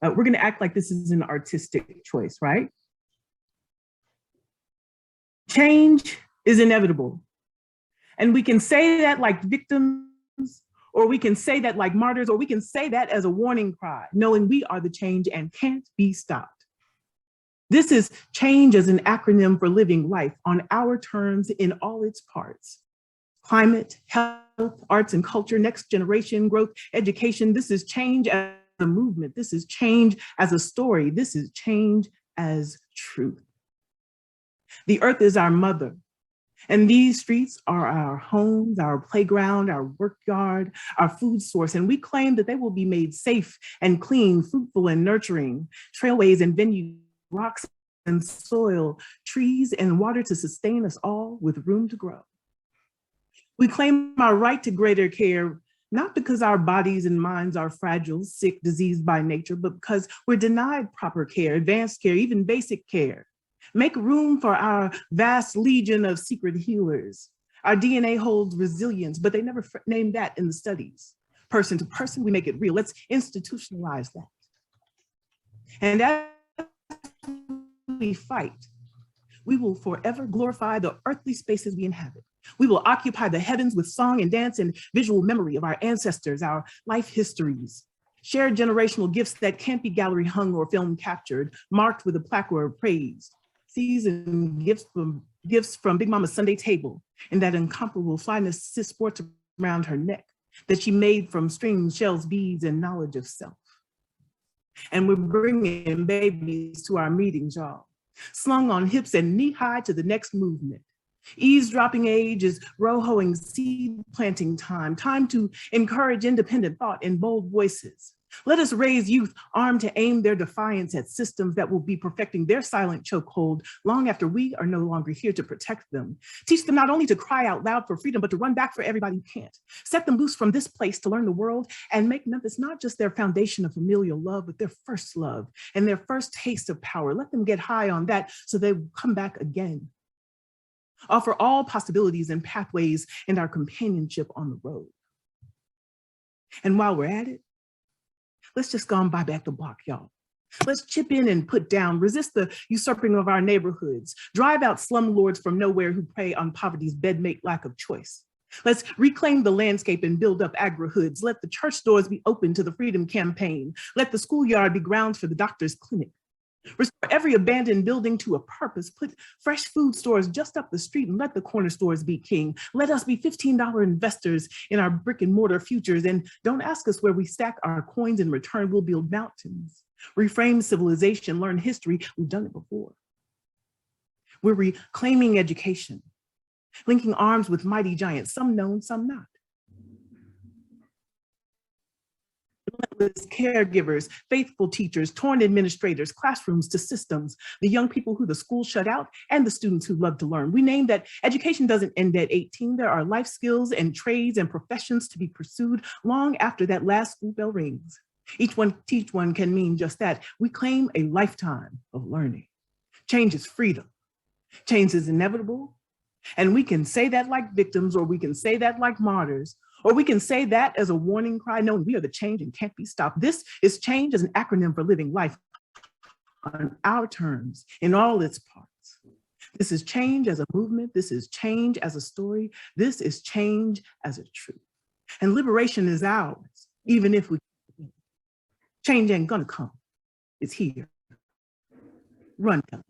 We're going to act like this is an artistic choice, right? Change is inevitable. And we can say that like victims, or we can say that like martyrs, or we can say that as a warning cry, knowing we are the change and can't be stopped. This is change as an acronym for living life on our terms in all its parts. Climate, health, arts and culture, next generation, growth, education. This is change as a movement. This is change as a story. This is change as truth. The earth is our mother, and these streets are our homes, our playground, our work yard, our food source, and we claim that they will be made safe and clean, fruitful and nurturing, trailways and venues, rocks and soil, trees and water to sustain us all with room to grow. We claim our right to greater care, not because our bodies and minds are fragile, sick, diseased by nature, but because we're denied proper care, advanced care, even basic care. Make room for our vast legion of secret healers. Our DNA holds resilience, but they never named that in the studies. Person to person, we make it real. Let's institutionalize that. And as we fight, we will forever glorify the earthly spaces we inhabit. We will occupy the heavens with song and dance and visual memory of our ancestors, our life histories, shared generational gifts that can't be gallery hung or film captured, marked with a plaque or praise. Seasoned gifts from Big Mama's Sunday table, and that incomparable flyness sports around her neck that she made from strings, shells, beads, and knowledge of self. And we're bringing babies to our meetings, y'all, slung on hips and knee-high to the next movement. Eavesdropping age is row-hoeing seed planting time, time to encourage independent thought in bold voices. Let us raise youth armed to aim their defiance at systems that will be perfecting their silent chokehold long after we are no longer here to protect them. Teach them not only to cry out loud for freedom, but to run back for everybody who can't. Set them loose from this place to learn the world and make Memphis not just their foundation of familial love, but their first love and their first taste of power. Let them get high on that so they will come back again. Offer all possibilities and pathways and our companionship on the road. And while we're at it, let's just go and buy back the block, y'all. Let's chip in and put down, resist the usurping of our neighborhoods, drive out slumlords from nowhere who prey on poverty's bedmate lack of choice. Let's reclaim the landscape and build up agri-hoods. Let the church doors be open to the Freedom Campaign. Let the schoolyard be grounds for the doctor's clinic. Restore every abandoned building to a purpose. Put fresh food stores just up the street and let the corner stores be king. Let us be $15 investors in our brick and mortar futures, and don't ask us where we stack our coins. In return, we'll build mountains. Reframe civilization, learn history. We've done it before. We're reclaiming education, linking arms with mighty giants, some known, some not. Relentless caregivers, faithful teachers, torn administrators, classrooms to systems, the young people who the school shut out, and the students who love to learn. We name that education doesn't end at 18. There are life skills and trades and professions to be pursued long after that last school bell rings. Each one teach one can mean just that. We claim a lifetime of learning. Change is freedom. Change is inevitable. And we can say that like victims, or we can say that like martyrs, or we can say that as a warning cry, knowing we are the change and can't be stopped. This is change as an acronym for living life on our terms in all its parts. This is change as a movement. This is change as a story. This is change as a truth. And liberation is ours, even if we change ain't gonna come. It's here. Run, Kelly.